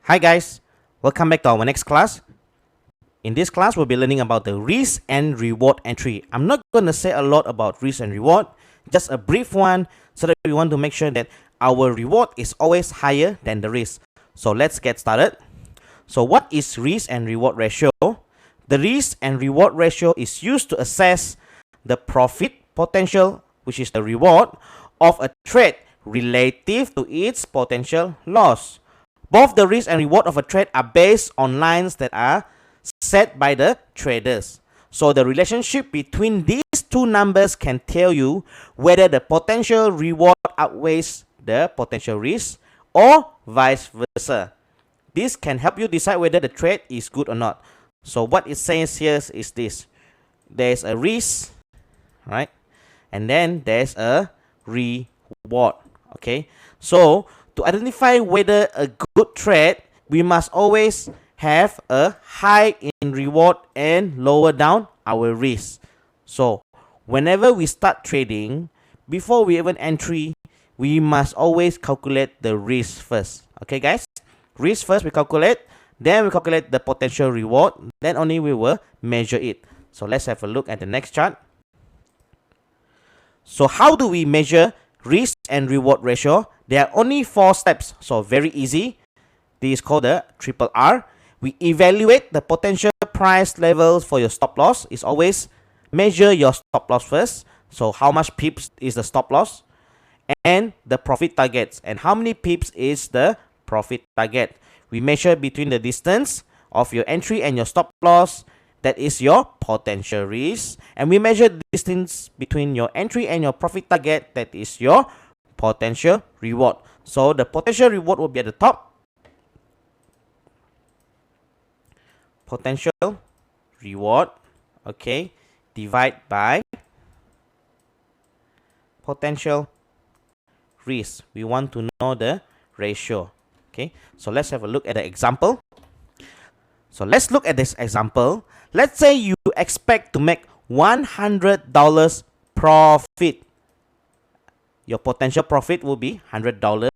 Hi guys, welcome back to our next class. In this class, we'll be learning about the risk and reward entry. I'm not going to say a lot about risk and reward, just a brief one so that we want to make sure that our reward is always higher than the risk. So let's get started. So what is risk and reward ratio? The risk and reward ratio is used to assess the profit potential, which is the reward, of a trade relative to its potential loss. Both the risk and reward of a trade are based on lines that are set by the traders. So the relationship between these two numbers can tell you whether the potential reward outweighs the potential risk or vice versa. This can help you decide whether the trade is good or not. So what it says here is this. There's a risk, right? And then there's a reward. Okay. So to identify whether a good trade, we must always have a high in reward and lower down our risk. So whenever we start trading, before we even entry, we must always calculate the risk first. Okay guys? Risk first we calculate, then we calculate the potential reward, then only we will measure it. So let's have a look at the next chart. So how do we measure risk and reward ratio? There are only 4 steps, so very easy. This is called the triple R. We evaluate the potential price levels for your stop loss. Is always measure your stop loss first. So how much pips is the stop loss? And the profit targets. And how many pips is the profit target? We measure between the distance of your entry and your stop loss. That is your potential risk. And we measure the distance between your entry and your profit target. That is your potential reward. So the potential reward will be at the top. Potential reward, okay, divide by potential risk. We want to know the ratio. Okay, so let's have a look at the example. So let's look at this example. Let's say you expect to make $100 profit. Your potential profit will be $100.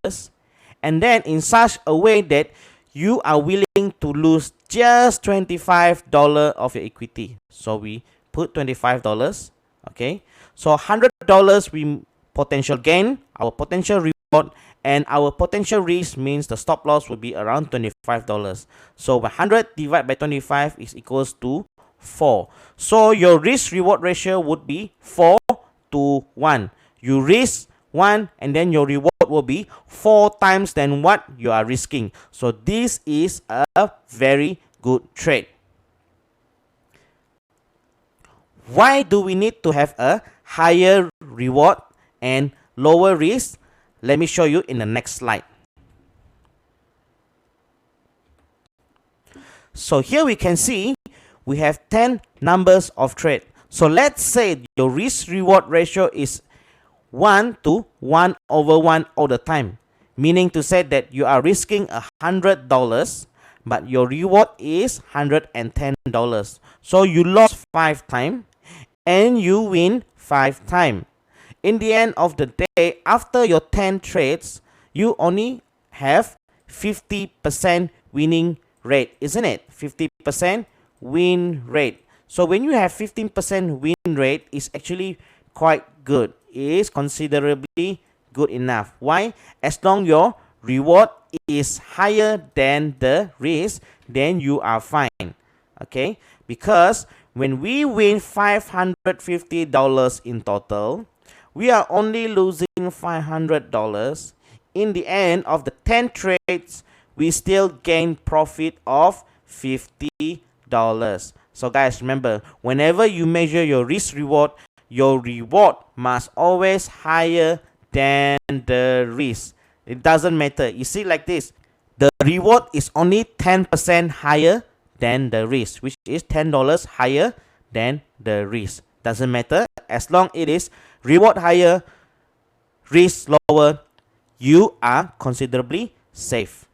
And then in such a way that you are willing to lose just $25 of your equity. So we put $25. Okay. So $100 we potential gain, our potential reward, and our potential risk means the stop loss will be around $25. So 100 divided by 25 is equals to 4. So your risk reward ratio would be 4 to 1. You risk 1 and then your reward will be 4 times than what you are risking. So this is a very good trade. Why do we need to have a higher reward and lower risk? Let me show you in the next slide. So here we can see we have 10 numbers of trade. So let's say your risk reward ratio is 1 to 1 over 1 all the time. Meaning to say that you are risking $100, but your reward is $110. So you lost 5 times and you win 5 times. In the end of the day, after your 10 trades, you only have 50% winning rate, isn't it? 50% win rate. So when you have 15% win rate, it's actually quite good. It is considerably good enough. Why? As long your reward is higher than the risk, then you are fine. Okay? Because when we win $550 in total, we are only losing $500. In the end of the 10 trades, we still gain profit of $50. So guys, remember, whenever you measure your risk reward must always higher than the risk. It doesn't matter. You see like this, the reward is only 10% higher than the risk, which is $10 higher than the risk. Doesn't matter. As long it is reward higher, risk lower, you are considerably safe.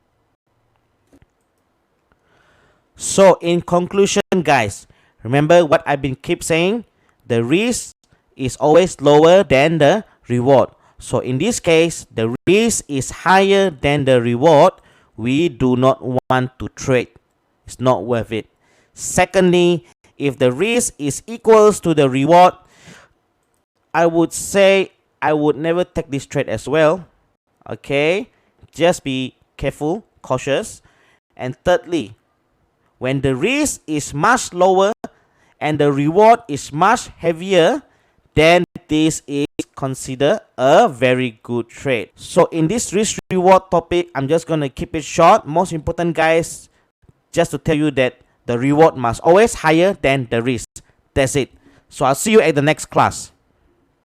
So in conclusion guys, remember what I've been keep saying, the risk is always lower than the reward. So in this case, the risk is higher than the reward, we do not want to trade. It's not worth it. Secondly, if the risk is equals to the reward, I would say I would never take this trade as well. Okay, just be careful, cautious. And thirdly, when the risk is much lower and the reward is much heavier, then this is considered a very good trade. So in this risk reward topic, I'm just going to keep it short. Most important, guys, just to tell you that the reward must always higher than the risk. That's it. So I'll see you at the next class.